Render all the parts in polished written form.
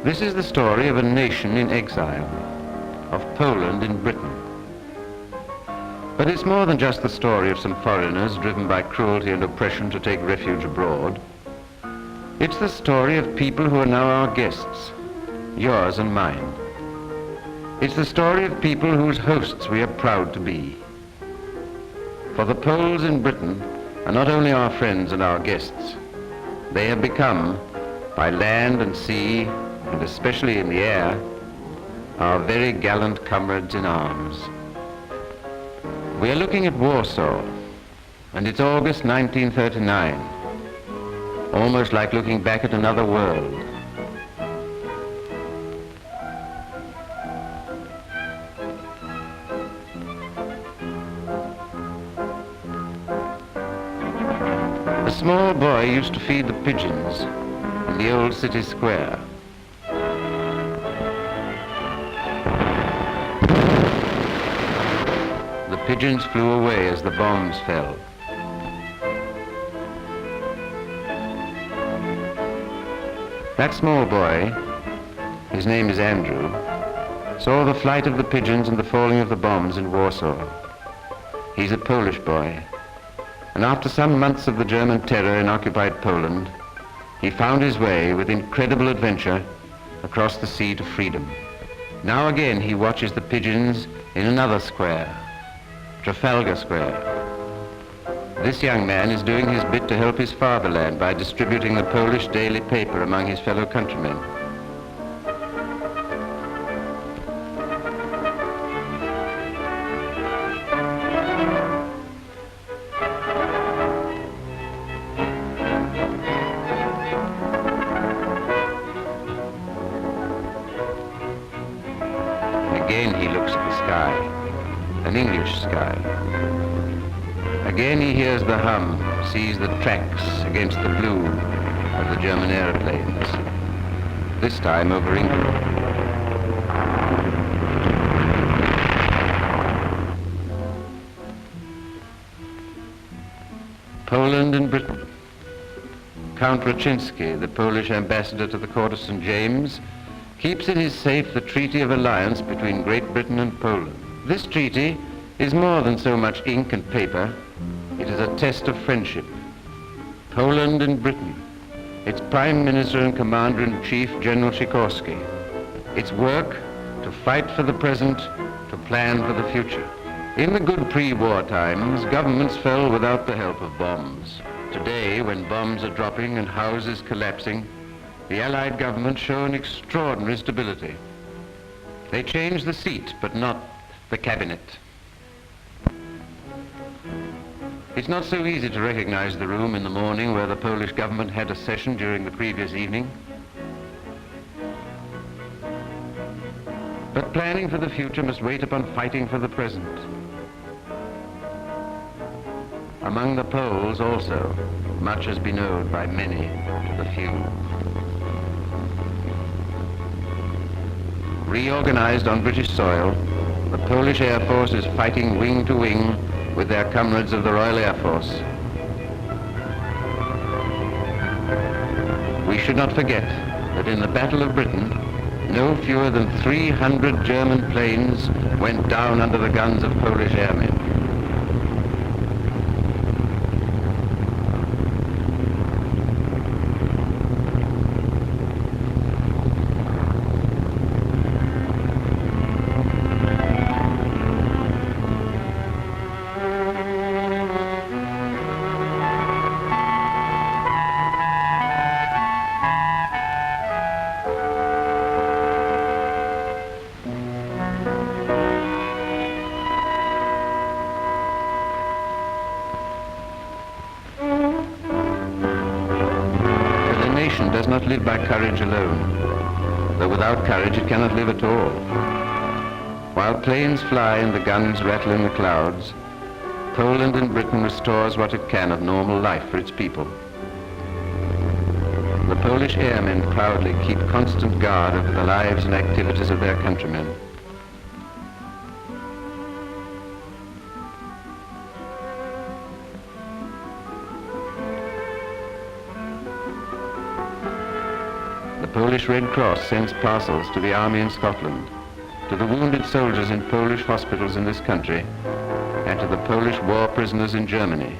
This is the story of a nation in exile, of Poland in Britain. But it's more than just the story of some foreigners driven by cruelty and oppression to take refuge abroad. It's the story of people who are now our guests, yours and mine. It's the story of people whose hosts we are proud to be. For the Poles in Britain are not only our friends and our guests, they have become, by land and sea, and especially in the air, our very gallant comrades in arms. We are looking at Warsaw, and it's August 1939, almost like looking back at another world. A small boy used to feed the pigeons in the old city square. The pigeons flew away as the bombs fell. That small boy, his name is Andrew, saw the flight of the pigeons and the falling of the bombs in Warsaw. He's a Polish boy, and after some months of the German terror in occupied Poland, he found his way with incredible adventure across the sea to freedom. Now again he watches the pigeons in another square, Trafalgar Square. This young man is doing his bit to help his fatherland by distributing the Polish daily paper among his fellow countrymen. Again he looks at the sky, an English sky. Again he hears the hum, sees the tracks against the blue of the German airplanes, this time over England. Poland and Britain. Count Raczyński, the Polish ambassador to the court of St. James, keeps in his safe the Treaty of Alliance between Great Britain and Poland. This treaty is more than so much ink and paper. It is a test of friendship. Poland and Britain, its Prime Minister and Commander-in-Chief, General Sikorski. Its work, to fight for the present, to plan for the future. In the good pre-war times, governments fell without the help of bombs. Today, when bombs are dropping and houses collapsing, the Allied governments show an extraordinary stability. They change the seat, but not the cabinet. It's not so easy to recognize the room in the morning where the Polish government had a session during the previous evening. But planning for the future must wait upon fighting for the present. Among the Poles also, much has been owed by many to the few. Reorganized on British soil, the Polish Air Force is fighting wing to wing with their comrades of the Royal Air Force. We should not forget that in the Battle of Britain, no fewer than 300 German planes went down under the guns of Polish airmen. Does not live by courage alone, though without courage it cannot live at all. While planes fly and the guns rattle in the clouds, Poland and Britain restores what it can of normal life for its people. The Polish airmen proudly keep constant guard over the lives and activities of their countrymen. Polish Red Cross sends parcels to the army in Scotland, to the wounded soldiers in Polish hospitals in this country, and to the Polish war prisoners in Germany.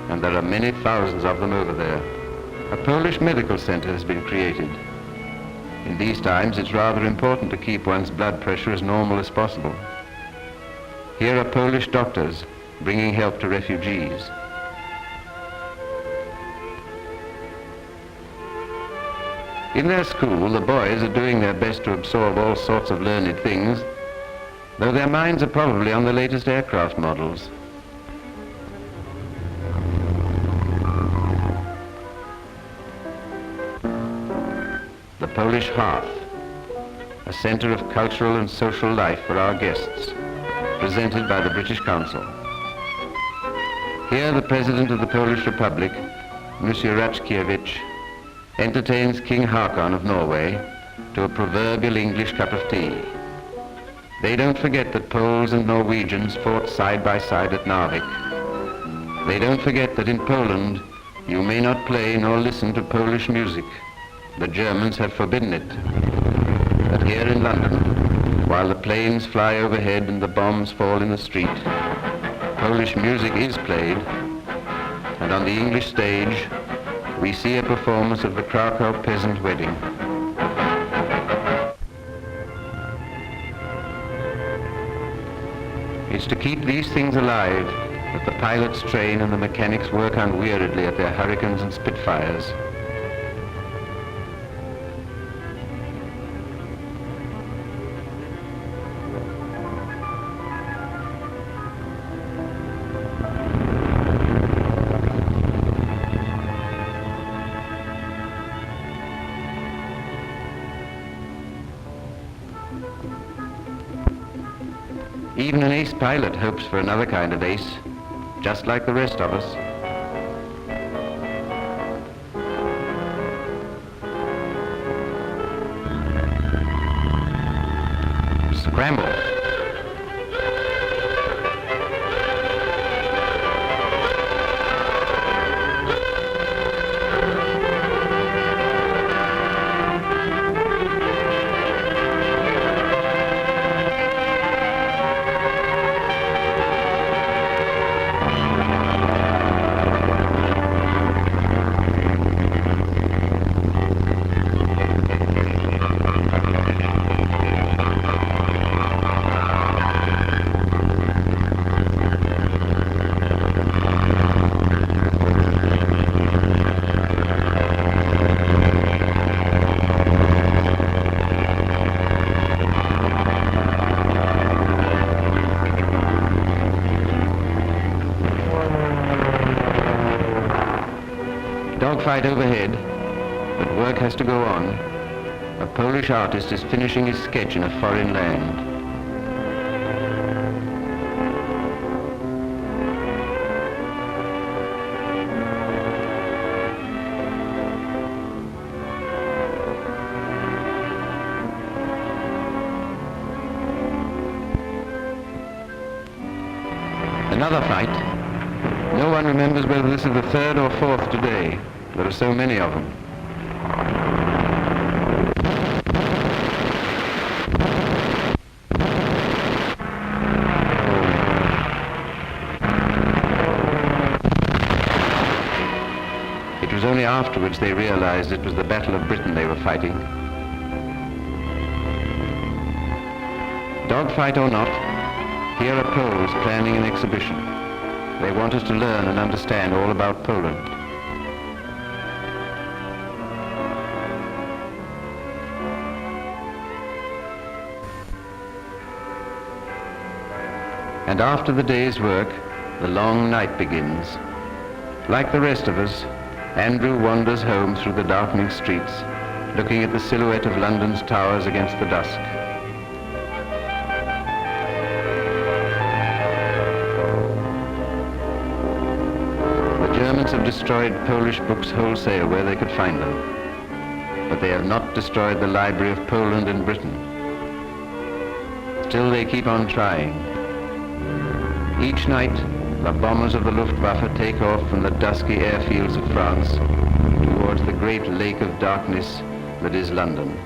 And there are many thousands of them over there. A Polish medical center has been created. In these times, it's rather important to keep one's blood pressure as normal as possible. Here are Polish doctors bringing help to refugees. In their school, the boys are doing their best to absorb all sorts of learned things, though their minds are probably on the latest aircraft models. The Polish Hearth, a center of cultural and social life for our guests, presented by the British Council. Here the President of the Polish Republic, Monsieur Raczyński, entertains King Haakon of Norway to a proverbial English cup of tea. They don't forget that Poles and Norwegians fought side by side at Narvik. They don't forget that in Poland you may not play nor listen to Polish music. The Germans have forbidden it. But here in London, while the planes fly overhead and the bombs fall in the street, Polish music is played, and on the English stage we see a performance of the Krakow peasant wedding. It's to keep these things alive that the pilots train and the mechanics work unweariedly at their Hurricanes and Spitfires. Even an ace pilot hopes for another kind of ace, just like the rest of us. Scramble. Dogfight overhead, but work has to go on. A Polish artist is finishing his sketch in a foreign land. Another fight. No one remembers whether this is the third or fourth today. There are so many of them. It was only afterwards they realized it was the Battle of Britain they were fighting. Dogfight or not, here are Poles planning an exhibition. They want us to learn and understand all about Poland. And after the day's work, the long night begins. Like the rest of us, Andrew wanders home through the darkening streets, looking at the silhouette of London's towers against the dusk. The Germans have destroyed Polish books wholesale where they could find them, but they have not destroyed the library of Poland and Britain. Still they keep on trying. Each night, the bombers of the Luftwaffe take off from the dusky airfields of France towards the great lake of darkness that is London.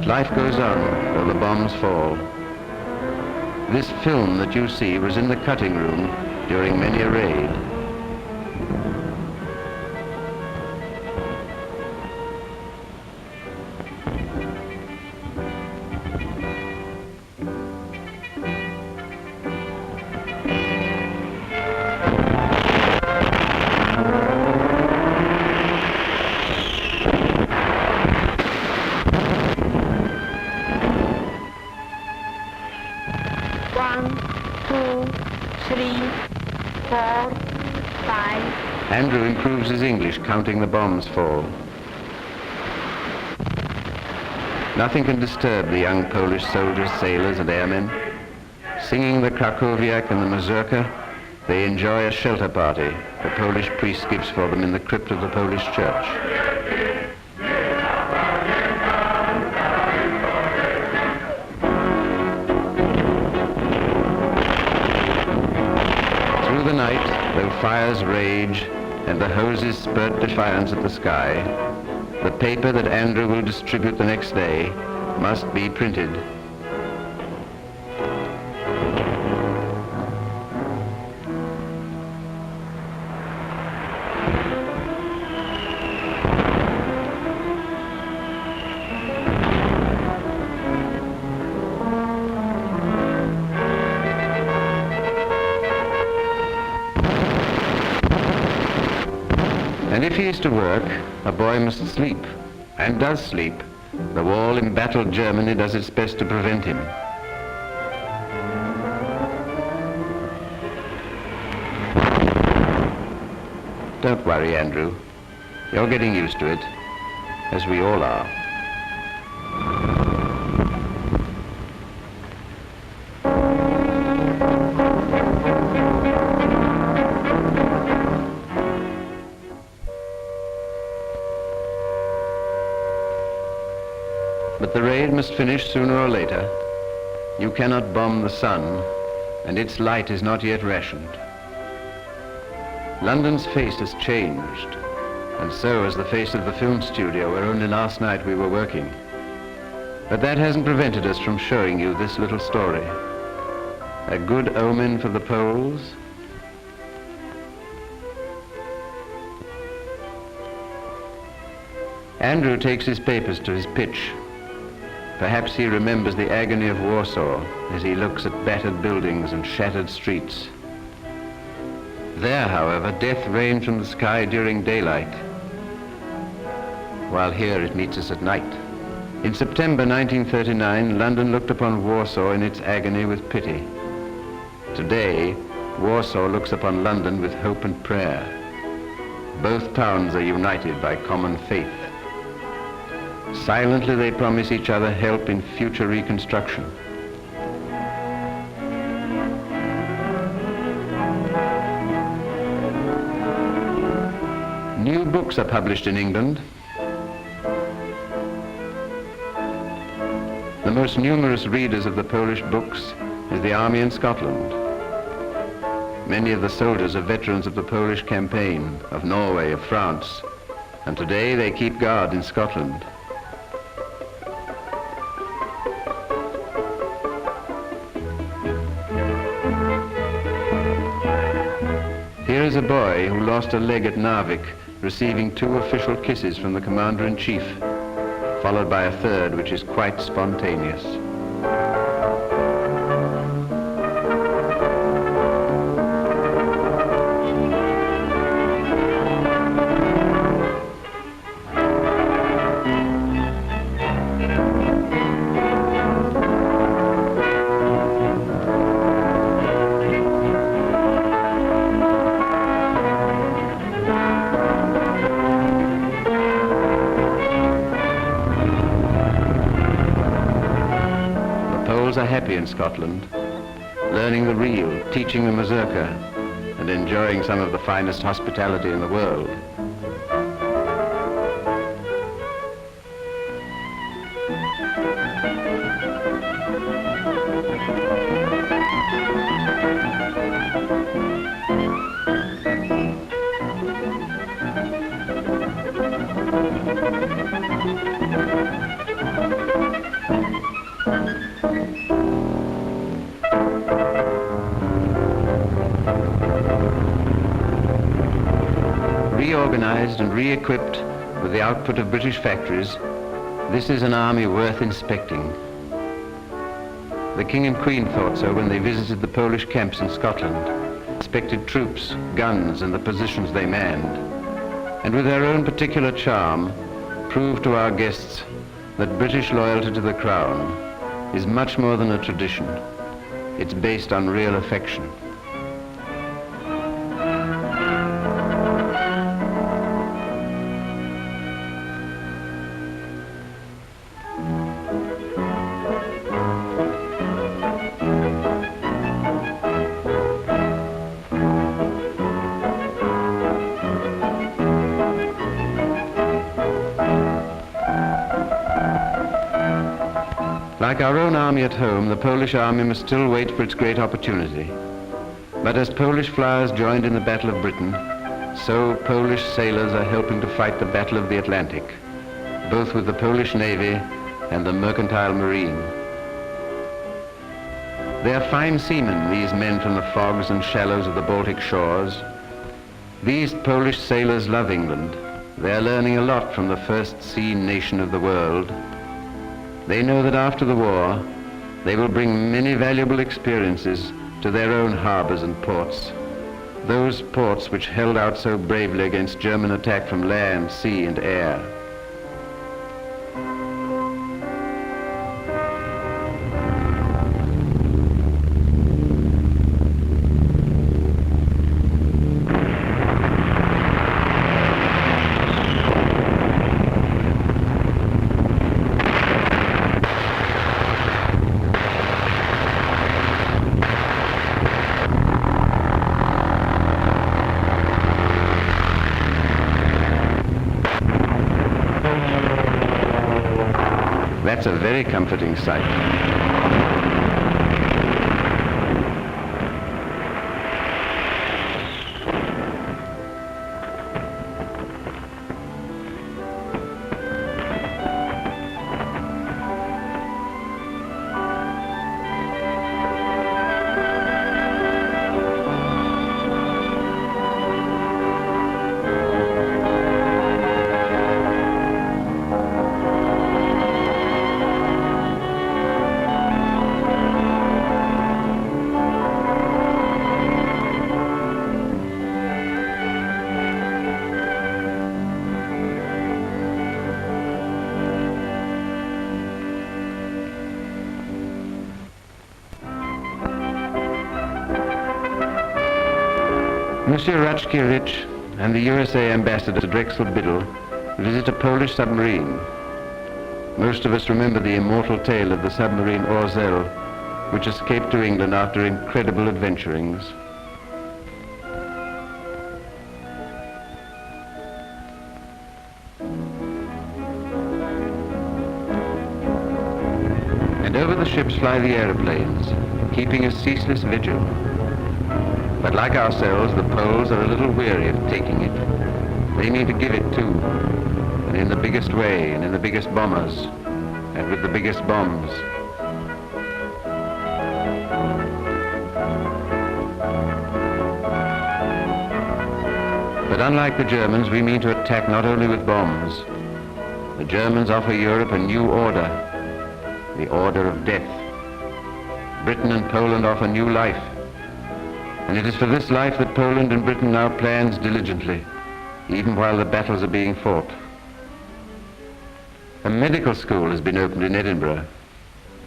Life goes on, though the bombs fall. This film that you see was in the cutting room during many a raid. Andrew improves his English, counting the bombs fall. Nothing can disturb the young Polish soldiers, sailors and airmen. Singing the Krakowiak and the mazurka, they enjoy a shelter party the Polish priest gives for them in the crypt of the Polish church. Through the night, though fires rage and the hoses spurt defiance at the sky, the paper that Andrew will distribute the next day must be printed. And if he is to work, a boy must sleep, and does sleep. The war-embattled Germany does its best to prevent him. Don't worry, Andrew. You're getting used to it, as we all are. But the raid must finish sooner or later. You cannot bomb the sun, and its light is not yet rationed. London's face has changed, and so has the face of the film studio where only last night we were working. But that hasn't prevented us from showing you this little story. A good omen for the Poles. Andrew takes his papers to his pitch. Perhaps he remembers the agony of Warsaw as he looks at battered buildings and shattered streets. There, however, death rained from the sky during daylight, while here it meets us at night. In September 1939, London looked upon Warsaw in its agony with pity. Today, Warsaw looks upon London with hope and prayer. Both towns are united by common faith. Silently they promise each other help in future reconstruction. New books are published in England. The most numerous readers of the Polish books is the army in Scotland. Many of the soldiers are veterans of the Polish campaign, of Norway, of France, and today they keep guard in Scotland. Here is a boy who lost a leg at Narvik, receiving 2 official kisses from the Commander-in-Chief, followed by a third which is quite spontaneous. in Scotland, learning the reel, teaching the mazurka, and enjoying some of the finest hospitality in the world. Reorganized and re-equipped with the output of British factories, this is an army worth inspecting. The King and Queen thought so when they visited the Polish camps in Scotland, inspected troops, guns, and the positions they manned, and with their own particular charm, proved to our guests that British loyalty to the Crown is much more than a tradition. It's based on real affection. Like our own army at home, the Polish army must still wait for its great opportunity. But as Polish flyers joined in the Battle of Britain, so Polish sailors are helping to fight the Battle of the Atlantic, both with the Polish Navy and the mercantile marine. They are fine seamen, these men from the fogs and shallows of the Baltic shores. These Polish sailors love England. They are learning a lot from the first sea nation of the world. They know that after the war, they will bring many valuable experiences to their own harbors and ports. Those ports which held out so bravely against German attack from land, sea, and air. That's a very comforting sight. Monsieur Raczyński and the USA ambassador to Drexel-Biddle visit a Polish submarine. Most of us remember the immortal tale of the submarine Orzel, which escaped to England after incredible adventurings. And over the ships fly the aeroplanes, keeping a ceaseless vigil. But like ourselves, the Poles are a little weary of taking it. They need to give it too, and in the biggest way, and in the biggest bombers, and with the biggest bombs. But unlike the Germans, we mean to attack not only with bombs. The Germans offer Europe a new order, the order of death. Britain and Poland offer new life. And it is for this life that Poland and Britain now plans diligently, even while the battles are being fought. A medical school has been opened in Edinburgh.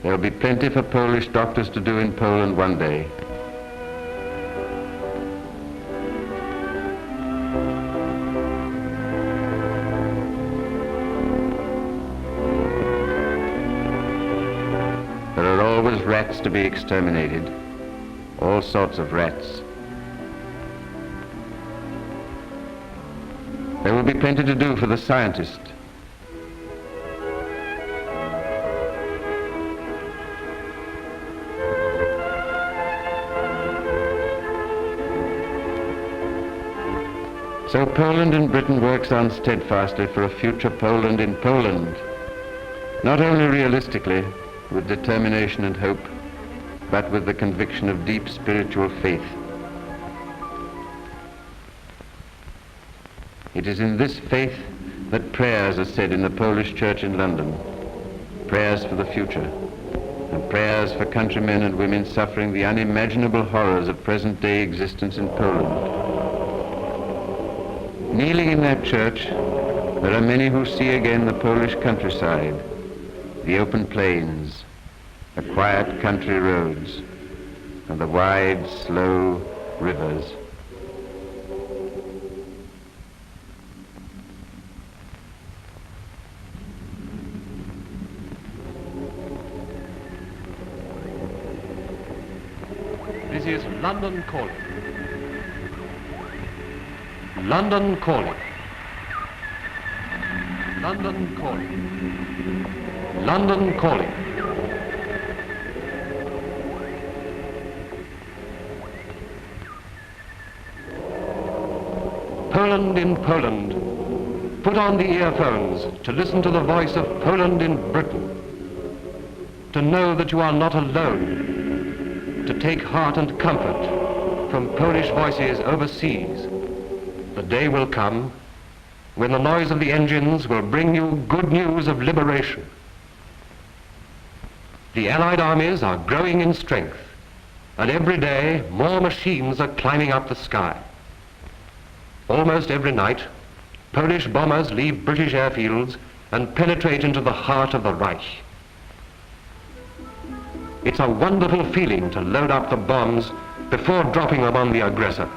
There will be plenty for Polish doctors to do in Poland one day. There are always rats to be exterminated, all sorts of rats. There will be plenty to do for the scientist. So Poland in Britain works on steadfastly for a future Poland in Poland, not only realistically, with determination and hope, but with the conviction of deep spiritual faith. It is in this faith that prayers are said in the Polish church in London, prayers for the future, and prayers for countrymen and women suffering the unimaginable horrors of present-day existence in Poland. Kneeling in that church, there are many who see again the Polish countryside, the open plains, the quiet country roads, and the wide, slow rivers. This is London calling. London calling. London calling. London calling. Poland in Poland. Put on the earphones to listen to the voice of Poland in Britain. To know that you are not alone. To take heart and comfort from Polish voices overseas. The day will come when the noise of the engines will bring you good news of liberation. The Allied armies are growing in strength, and every day more machines are climbing up the sky. Almost every night, Polish bombers leave British airfields and penetrate into the heart of the Reich. It's a wonderful feeling to load up the bombs before dropping them on the aggressor.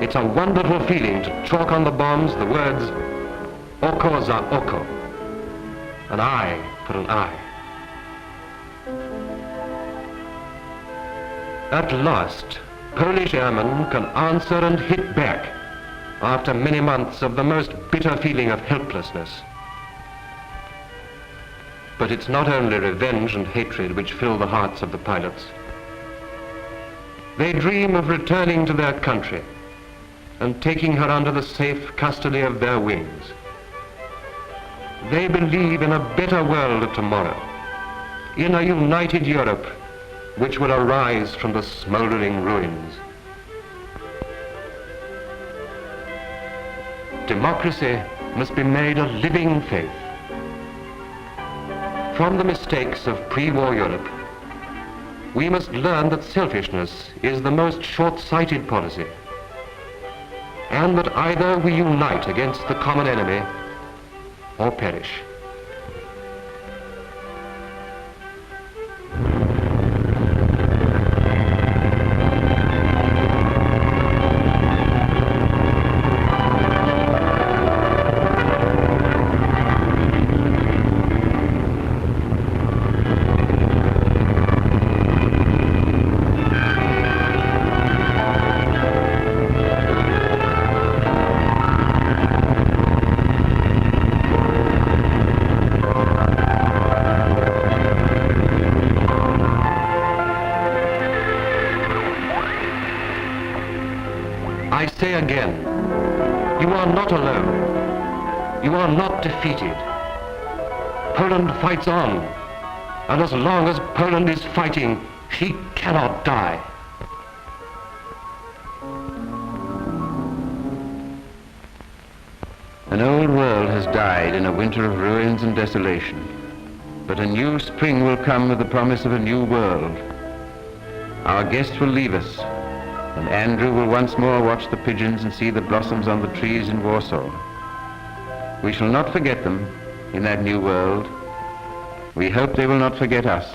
It's a wonderful feeling to chalk on the bombs the words "Oko za oko," an eye for an eye. At last, Polish airmen can answer and hit back after many months of the most bitter feeling of helplessness. But it's not only revenge and hatred which fill the hearts of the pilots. They dream of returning to their country and taking her under the safe custody of their wings. They believe in a better world tomorrow, in a united Europe which will arise from the smoldering ruins. Democracy must be made a living faith. From the mistakes of pre-war Europe, we must learn that selfishness is the most short-sighted policy, and that either we unite against the common enemy or perish. I say again, you are not alone. You are not defeated. Poland fights on, and as long as Poland is fighting, she cannot die. An old world has died in a winter of ruins and desolation, but a new spring will come with the promise of a new world. Our guest will leave us, and Andrew will once more watch the pigeons and see the blossoms on the trees in Warsaw. We shall not forget them in that new world. We hope they will not forget us.